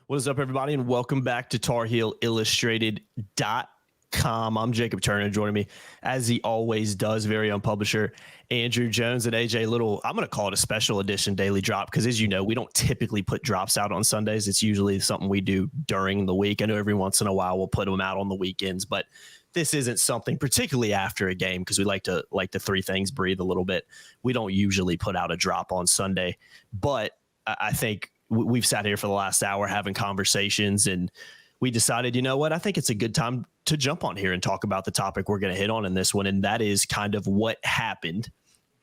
What is up, everybody, and welcome back to TarHeelIllustrated.com. I'm Jacob Turner. Joining me, as he always does, very own publisher Andrew Jones and AJ Little. I'm going to call it a special edition daily drop because, as you know, we don't typically put drops out on Sundays. It's usually something we do during the week. I know every once in a while we'll put them out on the weekends, but this isn't something particularly after a game because we like to three things breathe a little bit. We don't usually put out a drop on Sunday, but I think we've sat here for the last hour having conversations, and we decided, you know what, I think it's a good time to jump on here and talk about the topic we're going to hit on in this one. And that is kind of what happened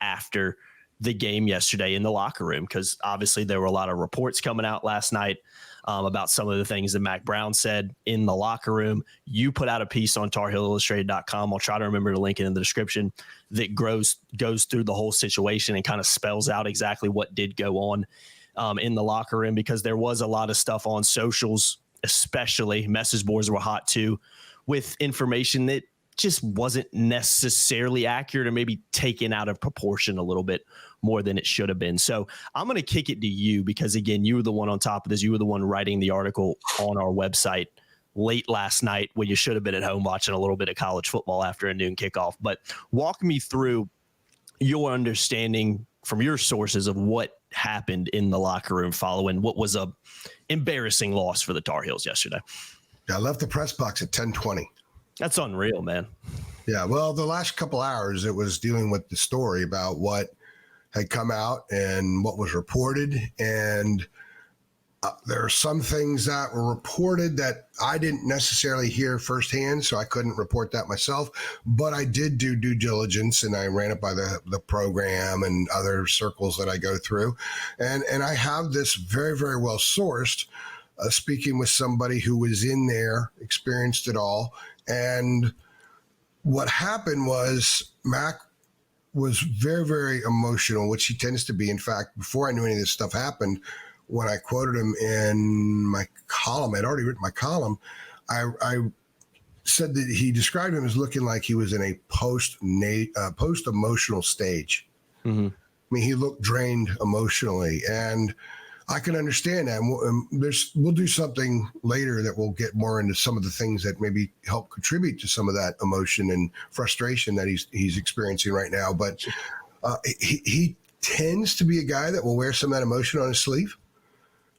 after the game yesterday in the locker room, because obviously there were a lot of reports coming out last night about some of the things that Mack Brown said in the locker room. You put out a piece on TarHeelIllustrated.com. I'll try to remember to link it in the description that goes through the whole situation and kind of spells out exactly what did go on in the locker room, because there was a lot of stuff on socials, especially message boards were hot too, with information that just wasn't necessarily accurate or maybe taken out of proportion a little bit more than it should have been. So I'm going to kick it to you because, again, you were the one on top of this. You were the one writing the article on our website late last night when you should have been at home watching a little bit of college football after a noon kickoff. But walk me through your understanding from your sources of what happened in the locker room following what was a embarrassing loss for the Tar Heels yesterday. Yeah, I left the press box at 10:20. That's unreal, man. Yeah, well, the last couple hours, it was dealing with the story about what had come out and what was reported. And there are some things that were reported that I didn't necessarily hear firsthand, so I couldn't report that myself. But I did do due diligence, and I ran it by the program and other circles that I go through. And I have this very, very well sourced, speaking with somebody who was in there, experienced it all. And what happened was Mack was very, very emotional, which he tends to be. In fact, before I knew any of this stuff happened, when I quoted him in my column, I'd already written my column, I said that he described him as looking like he was in a post-emotional stage. Mm-hmm. I mean, he looked drained emotionally, and I can understand that. We'll do something later that will get more into some of the things that maybe help contribute to some of that emotion and frustration that he's experiencing right now. But he tends to be a guy that will wear some of that emotion on his sleeve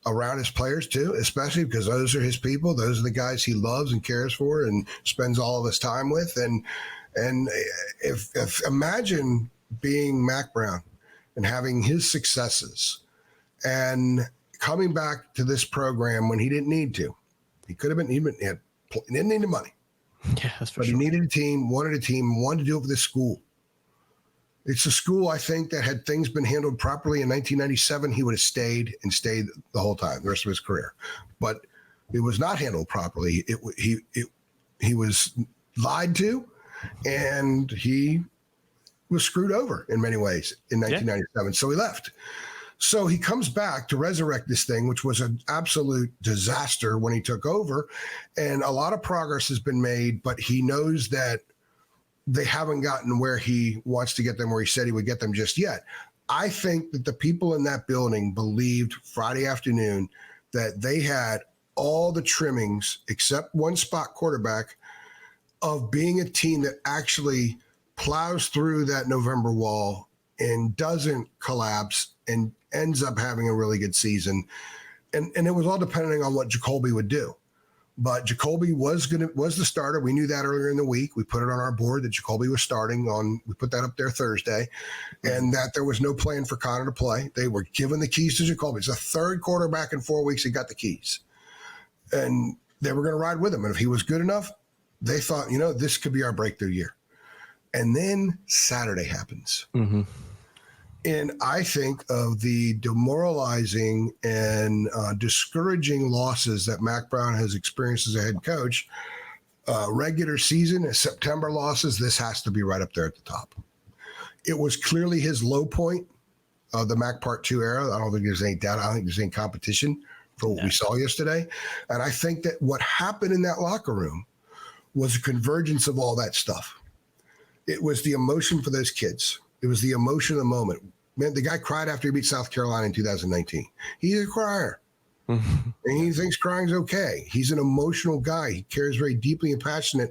around his players too, especially because those are his people. Those are the guys he loves and cares for and spends all of his time with. And if imagine being Mack Brown and having his successes and coming back to this program when he didn't need to. He could have been, he didn't need the money. Yeah, that's for but sure. He needed a team, wanted to do it for this school. It's a school, I think, that had things been handled properly in 1997, he would have stayed the whole time, the rest of his career. But it was not handled properly. He was lied to, and he was screwed over in many ways in 1997. So he left. So he comes back to resurrect this thing, which was an absolute disaster when he took over. And a lot of progress has been made, but he knows that they haven't gotten where he wants to get them, where he said he would get them just yet. I think that the people in that building believed Friday afternoon that they had all the trimmings except one spot quarterback of being a team that actually plows through that November wall and doesn't collapse and ends up having a really good season. And it was all depending on what Jacoby would do. But Jacoby was the starter. We knew that earlier in the week. We put it on our board that Jacoby was starting we put that up there Thursday, and that there was no plan for Connor to play. They were given the keys to Jacoby. It's the third quarterback in 4 weeks. He got the keys, and they were going to ride with him. And if he was good enough, they thought, this could be our breakthrough year. And then Saturday happens. Mm-hmm. And I think of the demoralizing and discouraging losses that Mack Brown has experienced as a head coach. Regular season, September losses, this has to be right up there at the top. It was clearly his low point of the Mack Part 2 era. I don't think there's any doubt. I don't think there's any competition for what we saw yesterday. And I think that what happened in that locker room was a convergence of all that stuff. It was the emotion for those kids. It was the emotion of the moment. Man, the guy cried after he beat South Carolina in 2019. He's a crier. And he thinks crying's okay. He's an emotional guy. He cares very deeply and passionate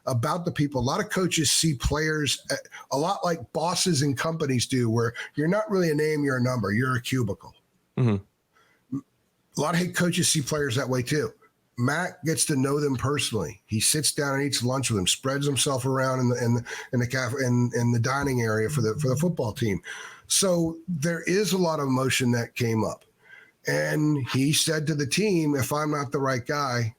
about the people. A lot of coaches see players a lot like bosses and companies do, where you're not really a name, you're a number, you're a cubicle. Mm-hmm. A lot of head coaches see players that way too. Matt gets to know them personally. He sits down and eats lunch with them, spreads himself around in the dining area for the football team. So there is a lot of emotion that came up. And he said to the team, if I'm not the right guy,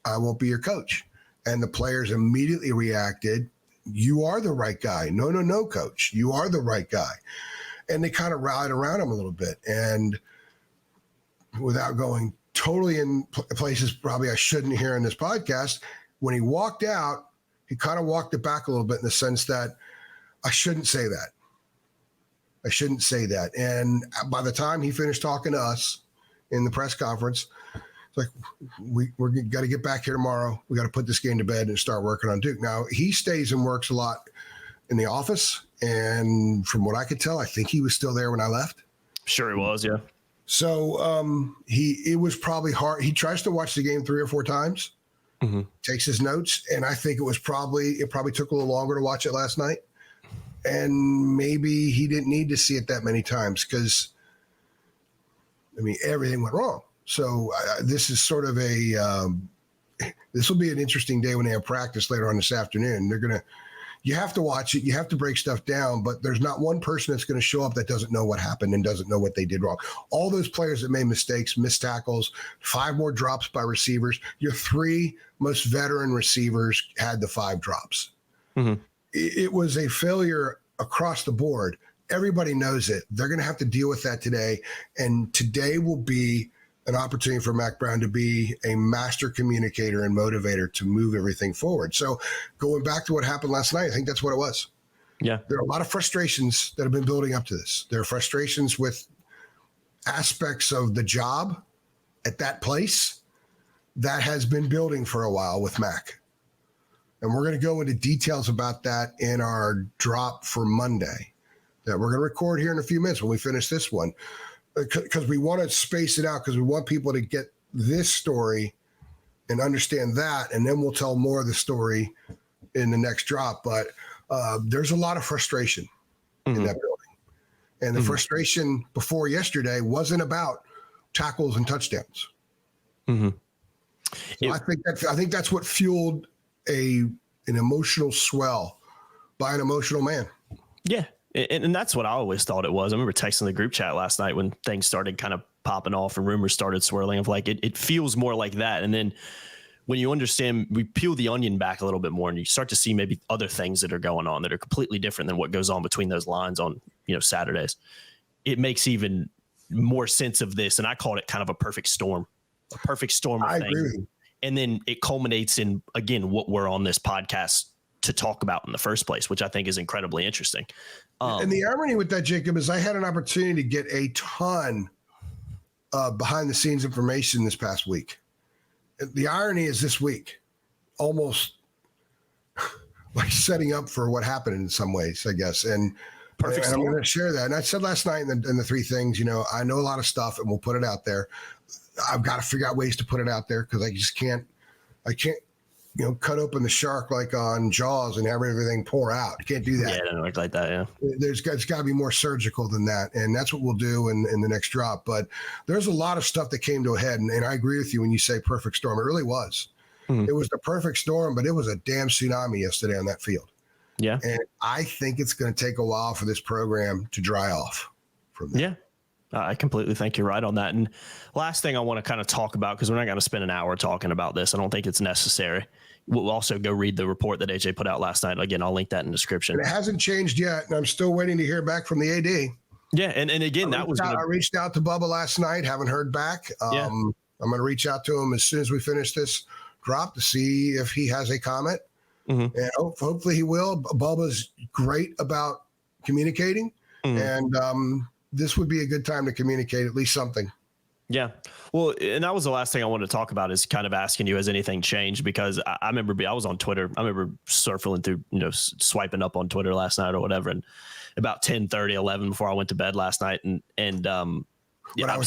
I won't be your coach. And the players immediately reacted, you are the right guy. No, coach. You are the right guy. And they kind of rallied around him a little bit. And without going totally in places probably I shouldn't hear in this podcast, when he walked out, he kind of walked it back a little bit in the sense that I shouldn't say that. I shouldn't say that. And by the time he finished talking to us in the press conference, it's like, we're got to get back here tomorrow. We got to put this game to bed and start working on Duke. Now, he stays and works a lot in the office. And from what I could tell, I think he was still there when I left. Sure he was, yeah. So it was probably hard. He tries to watch the game 3 or 4 times, takes his notes. And I think it probably took a little longer to watch it last night. And maybe he didn't need to see it that many times because, everything went wrong. So this is sort of this will be an interesting day when they have practice later on this afternoon. You have to watch it. You have to break stuff down, but there's not one person that's going to show up that doesn't know what happened and doesn't know what they did wrong. All those players that made mistakes, missed tackles, 5 more drops by receivers. Your 3 most veteran receivers had the 5 drops. Mm-hmm. It was a failure across the board. Everybody knows it. They're going to have to deal with that today. And today will be an opportunity for Mac Brown to be a master communicator and motivator to move everything forward. So going back to what happened last night, I think that's what it was. Yeah. There are a lot of frustrations that have been building up to this. There are frustrations with aspects of the job at that place that has been building for a while with Mac. And we're going to go into details about that in our drop for Monday that we're going to record here in a few minutes when we finish this one, because we want to space it out because we want people to get this story and understand that. And then we'll tell more of the story in the next drop. But there's a lot of frustration in that building. And the frustration before yesterday wasn't about tackles and touchdowns. So I think that's what fueled an emotional swell by an emotional man. Yeah. And that's what I always thought it was. I remember texting the group chat last night when things started kind of popping off and rumors started swirling of like, it feels more like that. And then when you understand, we peel the onion back a little bit more and you start to see maybe other things that are going on that are completely different than what goes on between those lines on, Saturdays. It makes even more sense of this. And I called it kind of a perfect storm of things. Agree with you. And then it culminates in, again, what we're on this podcast to talk about in the first place, which I think is incredibly interesting. And the irony with that, Jacob, is I had an opportunity to get a ton of behind the scenes information this past week. The irony is this week, almost like setting up for what happened in some ways, I guess. And I'm going to share that. And I said last night in the 3 things, I know a lot of stuff and we'll put it out there. I've got to figure out ways to put it out there because I can't, cut open the shark like on Jaws and have everything pour out. You can't do that. Yeah, it doesn't work like that, yeah. It's got to be more surgical than that, and that's what we'll do in the next drop. But there's a lot of stuff that came to a head, and I agree with you when you say perfect storm. It really was. It was the perfect storm, but it was a damn tsunami yesterday on that field. Yeah. And I think it's going to take a while for this program to dry off from that. Yeah. I completely think you're right on that. And last thing I want to kind of talk about, because we're not going to spend an hour talking about this. I don't think it's necessary. We'll also go read the report that AJ put out last night. Again, I'll link that in the description. And it hasn't changed yet, and I'm still waiting to hear back from the AD. Yeah, and again, I reached out to Bubba last night, haven't heard back. I'm going to reach out to him as soon as we finish this drop to see if he has a comment. And hopefully he will. Bubba's great about communicating, and this would be a good time to communicate at least something. Yeah. Well, and that was the last thing I wanted to talk about is kind of asking you, has anything changed? Because I remember I was on Twitter. I remember surfing through, swiping up on Twitter last night or whatever. And about 10:30, 11 before I went to bed last night. And Yeah, I'm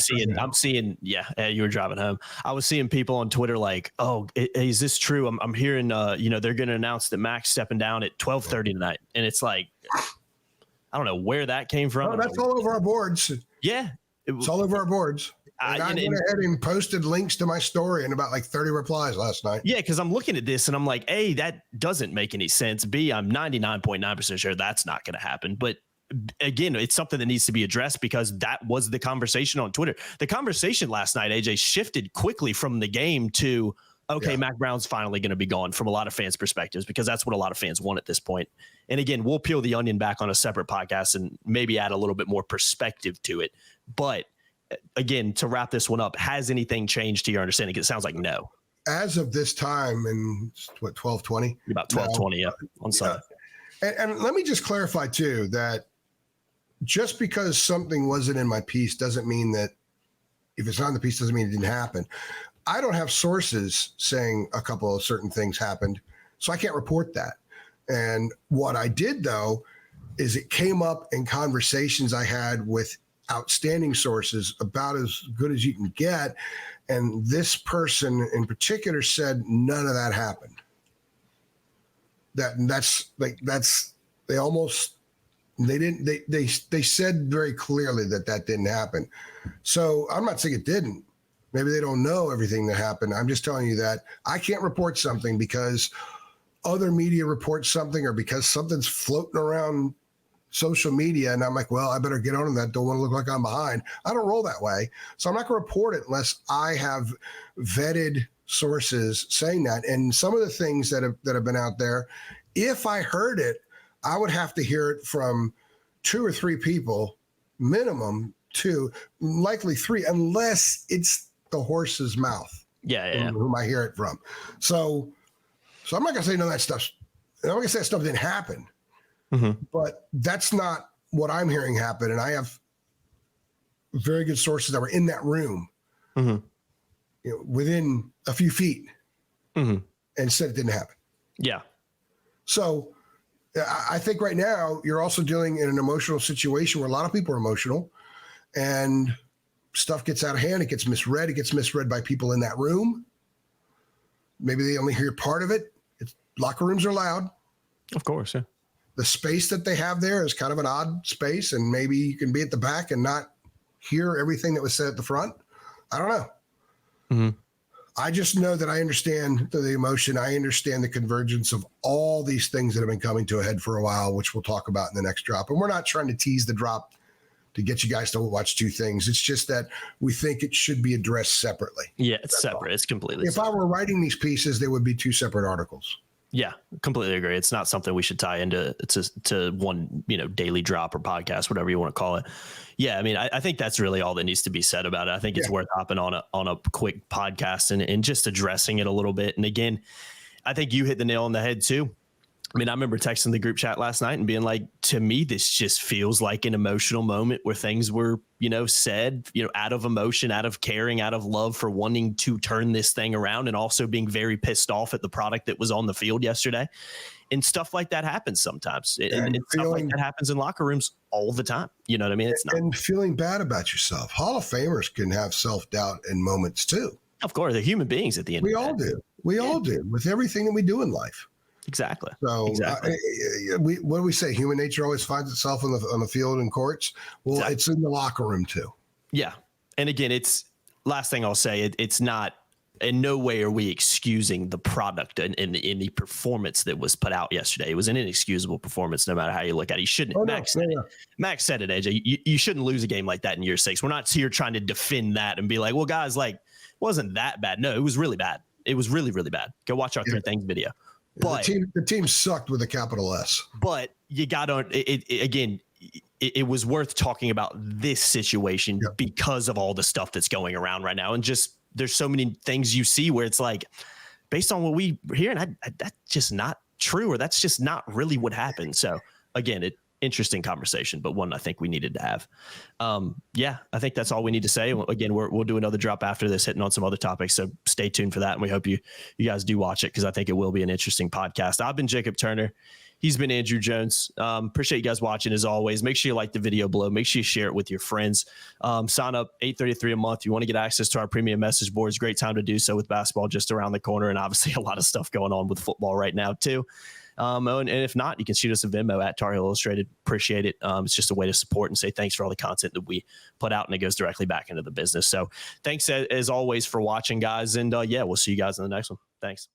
seeing. Yeah, you were driving home. I was seeing people on Twitter like, "Oh, is this true?" I'm hearing, they're going to announce that Mac's stepping down at 12:30 tonight, and it's like, I don't know where that came from. No, that's all over our boards. Yeah, it's all over our boards. And I went ahead and posted links to my story and about like 30 replies last night. Yeah, because I'm looking at this and I'm like, A, that doesn't make any sense. B, I'm 99.9% sure that's not going to happen. But again, it's something that needs to be addressed because that was the conversation on Twitter. The conversation last night, AJ, shifted quickly from the game to, okay, Mac Brown's finally going to be gone from a lot of fans' perspectives because that's what a lot of fans want at this point. And again, we'll peel the onion back on a separate podcast and maybe add a little bit more perspective to it. But again, to wrap this one up, has anything changed to your understanding? It sounds like no. As of this time in what, 12:20? About 12:20, yeah, on Sunday. And let me just clarify too that just because something wasn't in my piece doesn't mean that if it's not in the piece doesn't mean it didn't happen. I don't have sources saying a couple of certain things happened, so I can't report that. And what I did though is it came up in conversations I had with outstanding sources, about as good as you can get. And this person in particular said none of that happened. They said very clearly that didn't happen. So I'm not saying it didn't. Maybe they don't know everything that happened. I'm just telling you that I can't report something because other media reports something or because something's floating around social media. And I'm like, well, I better get on that. Don't want to look like I'm behind. I don't roll that way. So I'm not going to report it unless I have vetted sources saying that. And some of the things that have been out there, if I heard it, I would have to hear it from 2 or 3 people, minimum 2, likely 3, unless it's the horse's mouth. Yeah. Whom I hear it from. So I'm not going to say none of that stuff. I'm not going to say that stuff didn't happen. Mm-hmm. But that's not what I'm hearing happen. And I have very good sources that were in that room, within a few feet, and said it didn't happen. Yeah. So I think right now you're also dealing in an emotional situation where a lot of people are emotional and stuff gets out of hand. It gets misread. It gets misread by people in that room. Maybe they only hear part of it. Locker rooms are loud. Of course, yeah. The space that they have there is kind of an odd space, and maybe you can be at the back and not hear everything that was said at the front. I don't know. Mm-hmm. I just know that I understand the emotion. I understand the convergence of all these things that have been coming to a head for a while, which we'll talk about in the next drop. And we're not trying to tease the drop to get you guys to watch 2 things. It's just that we think it should be addressed separately. Yeah, it's separate. It's completely separate. If I were writing these pieces, they would be 2 separate articles. Yeah, completely agree. It's not something we should tie into to one, daily drop or podcast, whatever you want to call it. Yeah, I mean, I think that's really all that needs to be said about it. I think it's worth hopping on a quick podcast and just addressing it a little bit. And again, I think you hit the nail on the head too. I mean, I remember texting the group chat last night and being like, to me, this just feels like an emotional moment where things were, said, out of emotion, out of caring, out of love for wanting to turn this thing around and also being very pissed off at the product that was on the field yesterday. And stuff like that happens sometimes. And stuff like that happens in locker rooms all the time. You know what I mean? It's not. And feeling bad about yourself. Hall of Famers can have self-doubt in moments too. Of course, they're human beings at the end of the day. We all do. We all do with everything that we do in life. Exactly. So what do we say? Human nature always finds itself on the field and courts. Well, It's in the locker room too. Yeah. And again, last thing I'll say, it's not, in no way are we excusing the product and the performance that was put out yesterday. It was an inexcusable performance, no matter how you look at it. You shouldn't. Max said it, AJ. You shouldn't lose a game like that in year 6. We're not here trying to defend that and be like, well, guys, wasn't that bad? No, it was really bad. It was really, really bad. Go watch our 3 things video. But the team sucked with a capital S. But you got on it again. It was worth talking about this situation because of all the stuff that's going around right now, and just there's so many things you see where it's like, based on what we hear, and that's just not true, or that's just not really what happened. So again, interesting conversation, but one I think we needed to have. I think that's all we need to say. Again, we'll do another drop after this, hitting on some other topics. So stay tuned for that. And we hope you guys do watch it, because I think it will be an interesting podcast. I've been Jacob Turner. He's been Andrew Jones. Appreciate you guys watching as always. Make sure you like the video below. Make sure you share it with your friends. Sign up $8.33 a month. You want to get access to our premium message boards. Great time to do so with basketball just around the corner, and obviously a lot of stuff going on with football right now too. And if not, you can shoot us a Venmo at Tar Heel Illustrated. Appreciate it. It's just a way to support and say thanks for all the content that we put out, and it goes directly back into the business. So thanks as always for watching, guys. And yeah, we'll see you guys in the next one. Thanks.